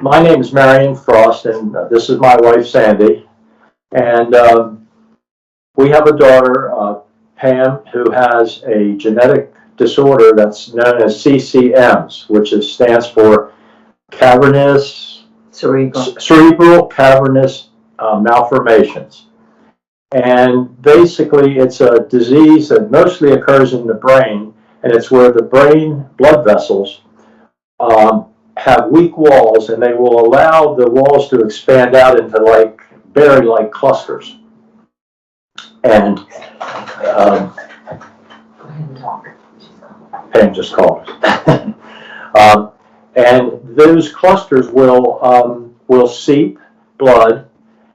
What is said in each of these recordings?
My name is Marion Frost, and this is my wife, Sandy. And we have a daughter, Pam, who has a genetic disorder that's known as CCMs, which stands for cerebral cavernous malformations. And basically, it's a disease that mostly occurs in the brain, and it's where the brain blood vessels have weak walls, and they will allow the walls to expand out into like berry-like clusters. And Pam just called. And those clusters will seep blood,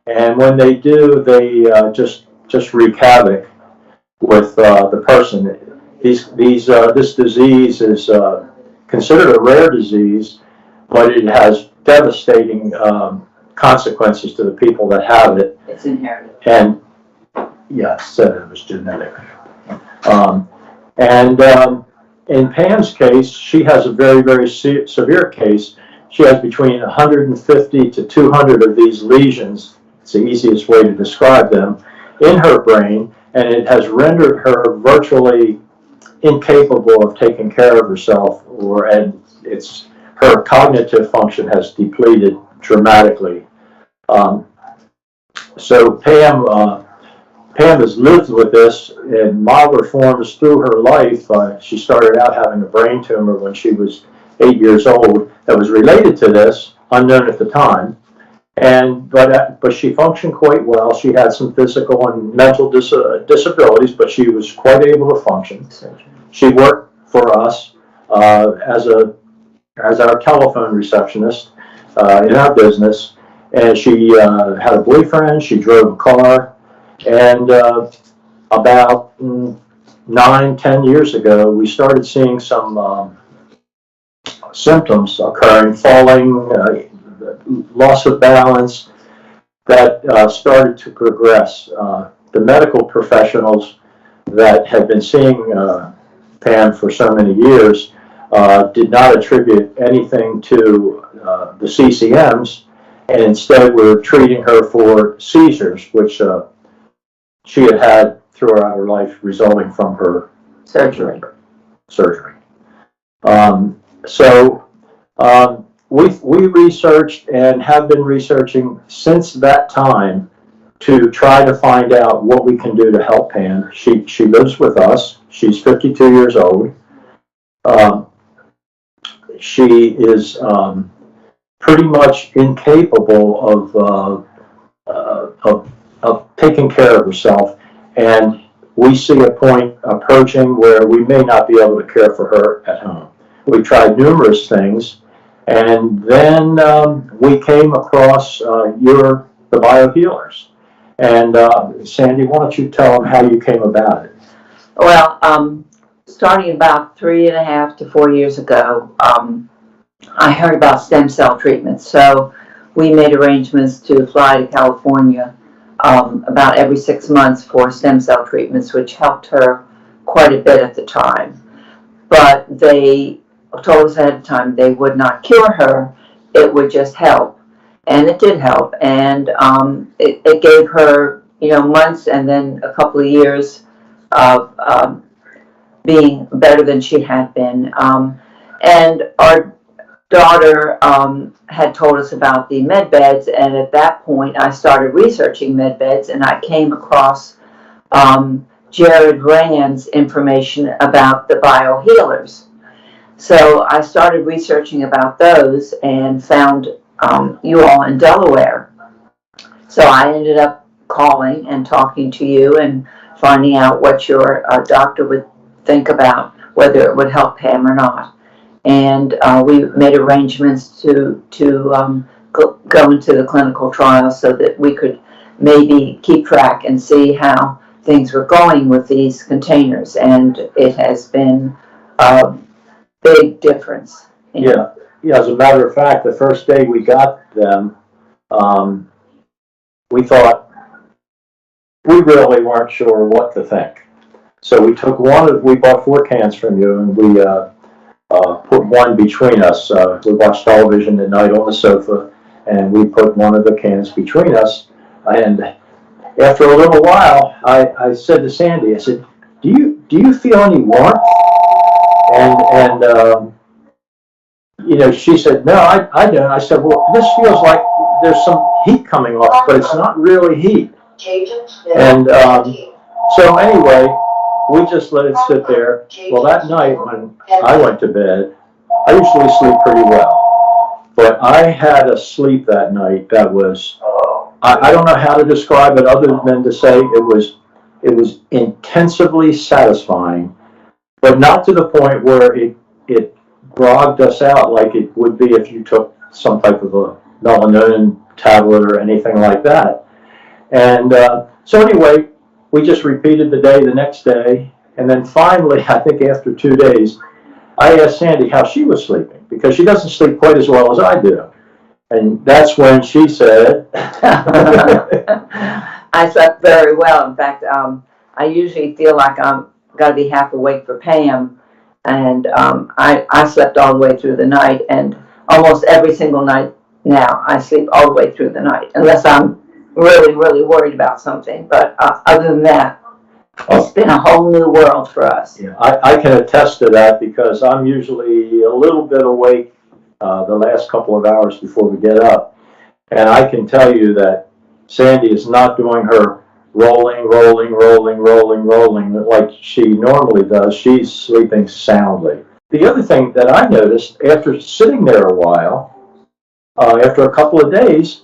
and when they do, they just wreak havoc with the person. This disease is considered a rare disease, but it has devastating consequences to the people that have it. It's inherited. And yeah, it said it was genetic. In Pam's case, she has a very, very severe case. She has between 150 to 200 of these lesions. It's the easiest way to describe them in her brain, and it has rendered her virtually incapable of taking care of herself, and her cognitive function has depleted dramatically. So Pam has lived with this in milder forms through her life. She started out having a brain tumor when she was 8 years old that was related to this, unknown at the time. But she functioned quite well. She had some physical and mental disabilities, but she was quite able to function. She worked for us as our telephone receptionist in our business, and she had a boyfriend. She drove a car, and about 9-10 years ago, we started seeing some symptoms occurring: falling, loss of balance, that started to progress. The medical professionals that had been seeing Pam for so many years did not attribute anything to the CCMs, and instead were treating her for seizures, which she had throughout her life, resulting from her surgery. We researched and have been researching since that time to try to find out what we can do to help Pam. She lives with us. She's 52 years old. She is pretty much incapable of taking care of herself, and we see a point approaching where we may not be able to care for her at home. We tried numerous things, and then we came across the BioHealers. And Sandy, why don't you tell them how you came about it? Well, starting about 3.5 to 4 years ago, I heard about stem cell treatments. So we made arrangements to fly to California about every 6 months for stem cell treatments, which helped her quite a bit at the time. But they told us ahead of time they would not cure her, it would just help. And it did help, and it gave her, months and then a couple of years of being better than she had been. And our daughter had told us about the med beds, and at that point I started researching med beds, and I came across Jared Rand's information about the biohealers. So I started researching about those and found you all in Delaware. So I ended up calling and talking to you and finding out what your doctor would think about whether it would help Pam or not. And we made arrangements to go into the clinical trial so that we could maybe keep track and see how things were going with these containers. And it has been a big difference. Yeah, as a matter of fact, the first day we got them, we thought we really weren't sure what to think. So we took we bought 4 cans from you, and put one between us. We watched television at night on the sofa, and we put one of the cans between us. And after a little while, I said to Sandy, I said, do you feel any warmth? And you know, she said, no, I don't. I said, well, this feels like there's some heat coming off, but it's not really heat. And so anyway, we just let it sit there. Well, that night when I went to bed, I usually sleep pretty well, but I had a sleep that night that was, I don't know how to describe it other than to say it was intensively satisfying, but not to the point where it grogged us out like it would be if you took some type of a melatonin tablet or anything like that. And so anyway, we just repeated the day the next day, and then finally, I think after 2 days, I asked Sandy how she was sleeping, because she doesn't sleep quite as well as I do. And that's when she said, I slept very well. In fact, I usually feel like I'm got to be half awake for Pam, and I slept all the way through the night, and almost every single night now I sleep all the way through the night, unless I'm really, really worried about something. But other than that, it's been a whole new world for us. Yeah, I can attest to that, because I'm usually a little bit awake the last couple of hours before we get up. And I can tell you that Sandy is not doing her rolling like she normally does. She's sleeping soundly. The other thing that I noticed after sitting there a while, after a couple of days,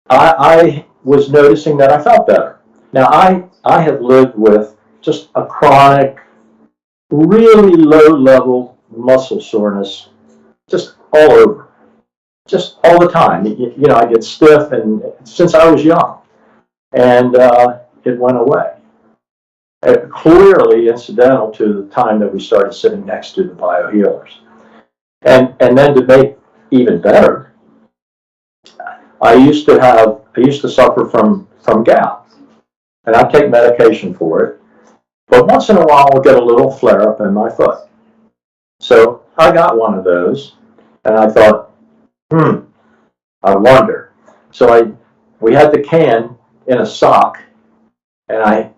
I was noticing that I felt better. Now, I have lived with just a chronic, really low-level muscle soreness just all over, just all the time. You know, I get stiff, and since I was young, and it went away. Clearly incidental to the time that we started sitting next to the biohealers. And then to make even better, I used to suffer from gout, and I take medication for it, but once in a while I'll get a little flare up in my foot. So I got one of those, and I thought, I wonder. So we had the can in a sock, and I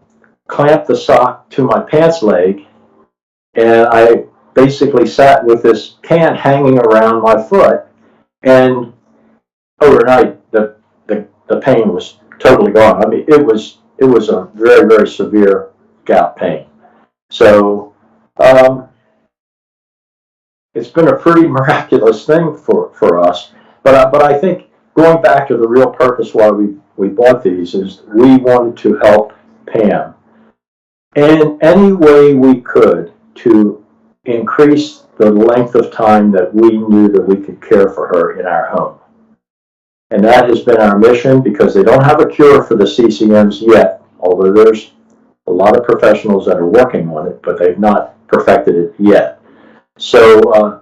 clamped the sock to my pants leg, and I basically sat with this can hanging around my foot, and overnight the pain was totally gone. I mean, it was a very, very severe gout pain. So it's been a pretty miraculous thing for us. But I think going back to the real purpose why we bought these is we wanted to help Pam in any way we could to increase the length of time that we knew that we could care for her in our home. And that has been our mission, because they don't have a cure for the CCMs yet, although there's a lot of professionals that are working on it, but they've not perfected it yet. So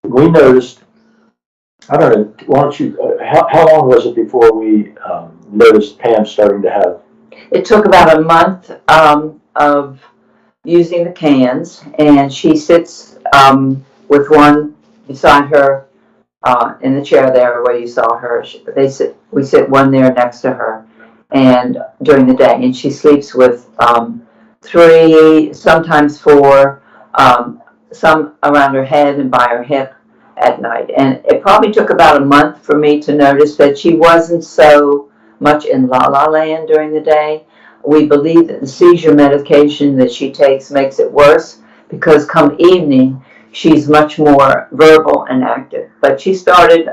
we noticed, I don't know, why don't you, how long was it before we noticed Pam starting to have? It took about a month of using the cans, and she sits with one beside her in the chair there where you saw her. We sit one there next to her, and during the day, and she sleeps with 3, sometimes 4, some around her head and by her hip at night. And it probably took about a month for me to notice that she wasn't so much in la-la land during the day. We believe that the seizure medication that she takes makes it worse, because come evening, she's much more verbal and active. But she started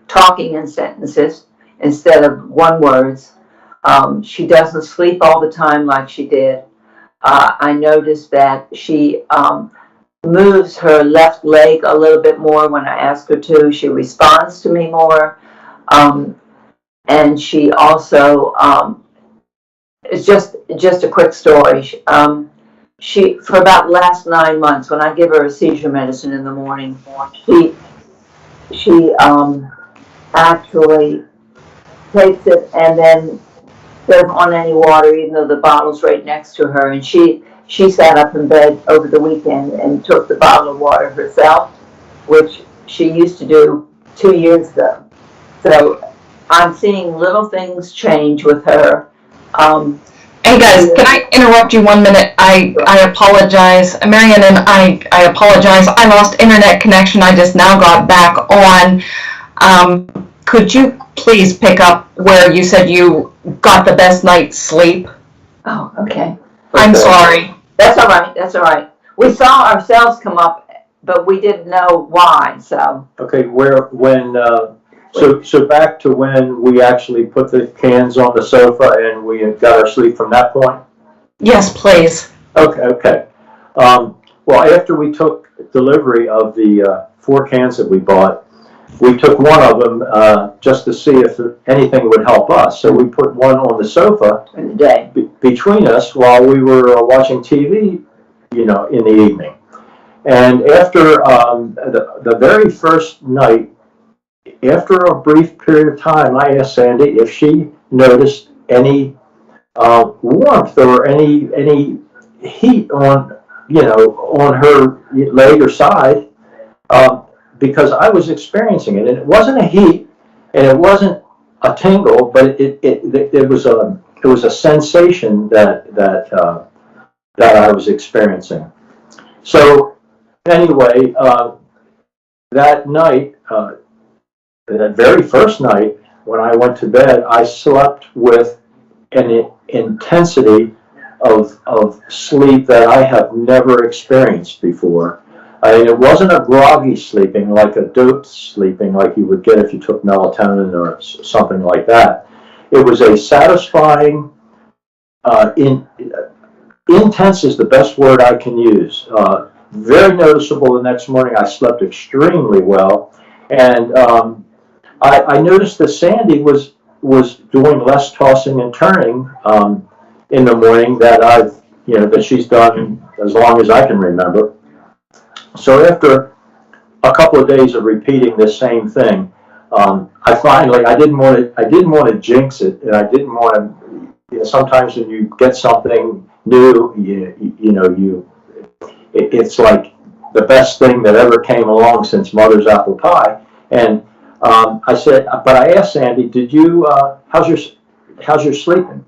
talking in sentences instead of one words. She doesn't sleep all the time like she did. I noticed that she moves her left leg a little bit more when I ask her to. She responds to me more. And she also, it's just a quick story. She, for about the last 9 months, when I give her a seizure medicine in the morning, she actually takes it and then doesn't want any water, even though the bottle's right next to her. And she she sat up in bed over the weekend and took the bottle of water herself, which she used to do 2 years ago. So I'm seeing little things change with her. Hey guys, can I interrupt you 1 minute? I apologize. Marian and I apologize. I lost internet connection. I just now got back on. Could you please pick up where you said you got the best night's sleep? Oh, okay. I'm sorry. That's all right. That's all right. We saw ourselves come up, but we didn't know why. So Okay, so back to when we actually put the cans on the sofa and we got our sleep from that point? Yes, please. Okay. Well, after we took delivery of the 4 cans that we bought, we took one of them just to see if anything would help us. So we put one on the sofa in the day between us while we were watching TV, in the evening. And after the very first night, after a brief period of time, I asked Sandy if she noticed any warmth or any heat on her leg or side, because I was experiencing it, and it wasn't a heat, and it wasn't a tingle, but it was a sensation that I was experiencing. So anyway, that night. That very first night, when I went to bed, I slept with an intensity of sleep that I have never experienced before. It wasn't a groggy sleeping, like a doped sleeping like you would get if you took melatonin or something like that. It was a satisfying, intense is the best word I can use. Very noticeable the next morning. I slept extremely well. And I noticed that Sandy was doing less tossing and turning in the morning that she's done as long as I can remember. So after a couple of days of repeating the same thing, I didn't want to jinx it, and I didn't want to. Sometimes when you get something new, it's like the best thing that ever came along since Mother's apple pie, and. I said, but I asked Sandy, how's your sleeping?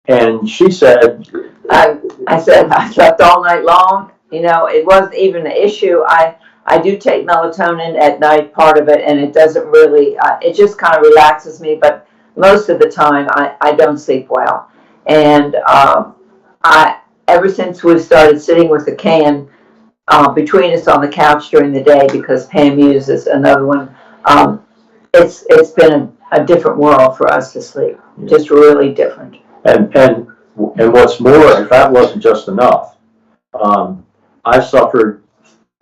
And she said, I said I slept all night long. It wasn't even an issue. I do take melatonin at night, part of it, and it doesn't really, it just kind of relaxes me, but most of the time I don't sleep well. And ever since we started sitting with the can between us on the couch during the day, because Pam uses another one, it's been a different world for us to sleep, just really different. And what's more, if that wasn't just enough, I suffered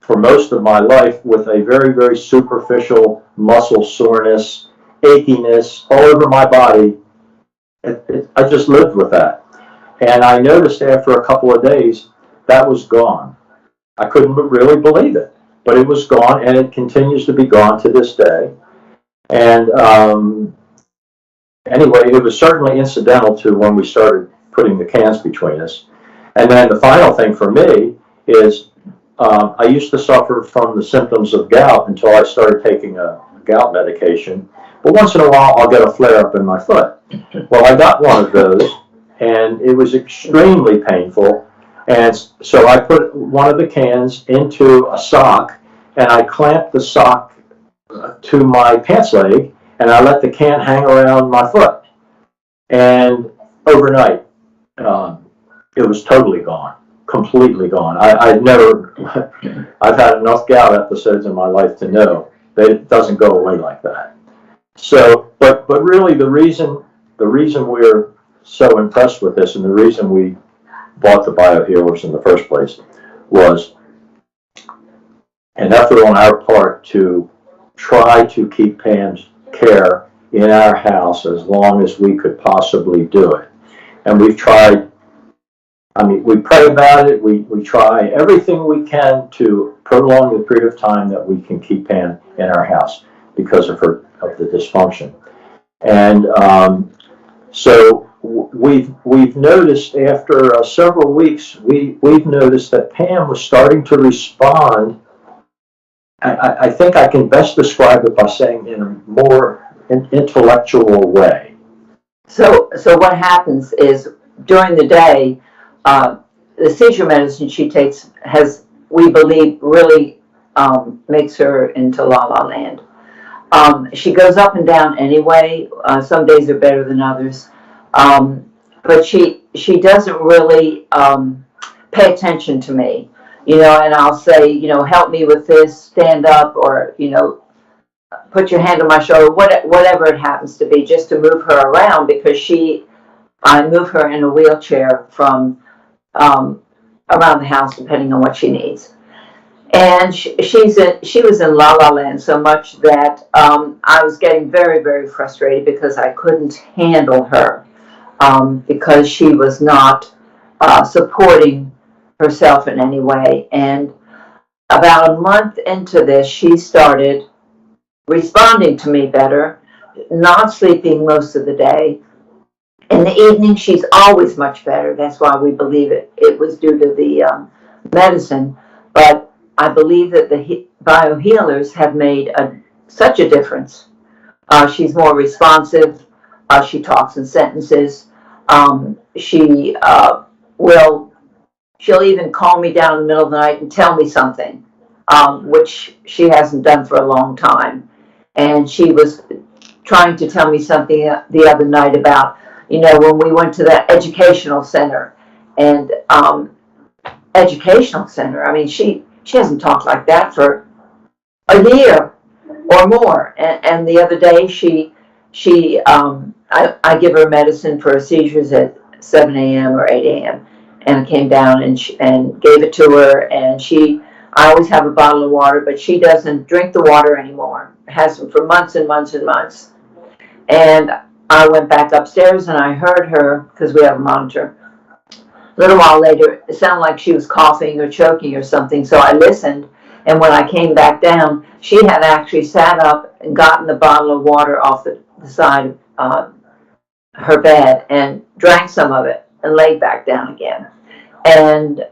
for most of my life with a very, very superficial muscle soreness, achiness all over my body. I just lived with that. And I noticed after a couple of days, that was gone. I couldn't really believe it, but it was gone, and it continues to be gone to this day. And anyway, it was certainly incidental to when we started putting the cans between us. And then the final thing for me is I used to suffer from the symptoms of gout until I started taking a gout medication. But once in a while, I'll get a flare-up in my foot. Well, I got one of those, and it was extremely painful. And so I put one of the cans into a sock, and I clamped the sock to my pants leg, and I let the can hang around my foot. And overnight, it was totally gone, completely gone. I've had enough gout episodes in my life to know that it doesn't go away like that. So, but really the reason we're so impressed with this, and the reason we bought the Biohealers in the first place, was an effort on our part to try to keep Pam's care in our house as long as we could possibly do it. And we've tried, we pray about it, we try everything we can to prolong the period of time that we can keep Pam in our house because of the dysfunction. And so we've noticed after several weeks, we've noticed that Pam was starting to respond. I think I can best describe it by saying in a more intellectual way. So what happens is during the day, the seizure medicine she takes has, we believe, really makes her into la la land. She goes up and down anyway. Some days are better than others, but she doesn't really pay attention to me, and I'll say, help me with this, stand up, or put your hand on my shoulder, whatever it happens to be, just to move her around, because I move her in a wheelchair from around the house depending on what she needs. And she was in la la land so much that I was getting very, very frustrated because I couldn't handle her, because she was not supporting herself in any way. And about a month into this, she started responding to me better, not sleeping most of the day. In the evening, she's always much better. That's why we believe it was due to the medicine. But I believe that the biohealers have made such a difference. She's more responsive. She talks in sentences. She'll even call me down in the middle of the night and tell me something, which she hasn't done for a long time. And she was trying to tell me something the other night about, when we went to that educational center. And educational center, I mean, she hasn't talked like that for a year or more. And the other day, I give her medicine for seizures at 7 a.m. or 8 a.m. And I came down and gave it to her. And I always have a bottle of water, but she doesn't drink the water anymore. Hasn't for months and months and months. And I went back upstairs and I heard her, because we have a monitor. A little while later, it sounded like she was coughing or choking or something. So I listened. And when I came back down, she had actually sat up and gotten the bottle of water off the side of her bed and drank some of it and laid back down again. And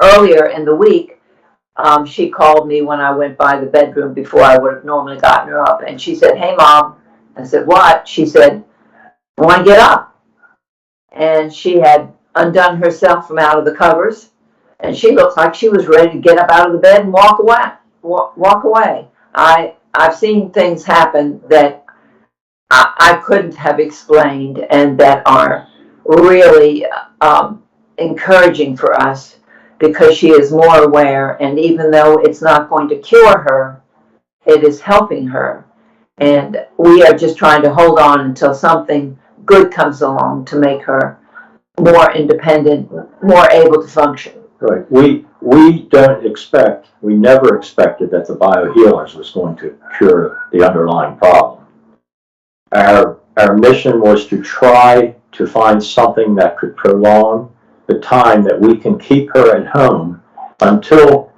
earlier in the week, she called me when I went by the bedroom before I would have normally gotten her up. And she said, "Hey, Mom." I said, "What?" She said, "I want to get up." And she had undone herself from out of the covers. And she looked like she was ready to get up out of the bed and walk away. I've seen things happen that I couldn't have explained, and that are really encouraging for us, because she is more aware. And even though it's not going to cure her, it is helping her. And we are just trying to hold on until something good comes along to make her more independent, more able to function. Right. We never expected that the biohealers was going to cure the underlying problem. Our mission was to try to find something that could prolong the time that we can keep her at home until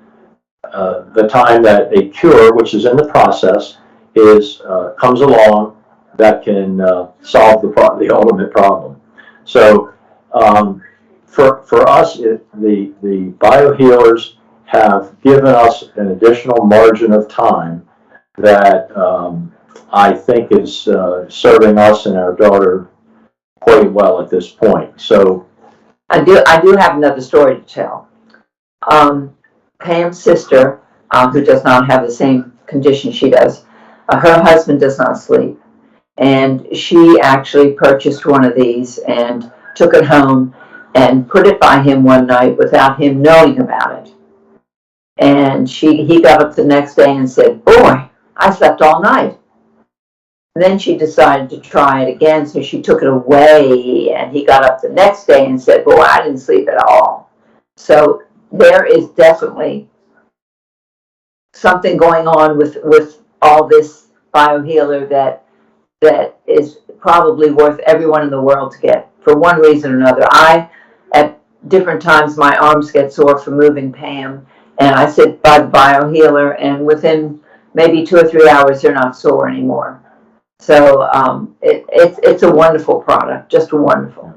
the time that a cure, which is in the process, comes along that can solve the ultimate problem. So for us, the biohealers have given us an additional margin of time that I think is serving us and our daughter quite well at this point. So I do have another story to tell. Pam's sister, who does not have the same condition she does, her husband does not sleep. And she actually purchased one of these and took it home and put it by him one night without him knowing about it. And he got up the next day and said, "Boy, I slept all night." And then she decided to try it again, so she took it away, and he got up the next day and said, "Boy, I didn't sleep at all." So there is definitely something going on with all this biohealer that is probably worth everyone in the world to get, for one reason or another. At different times, my arms get sore from moving Pam, and I sit by the biohealer, and within maybe 2 or 3 hours, they're not sore anymore. So it's a wonderful product, just wonderful.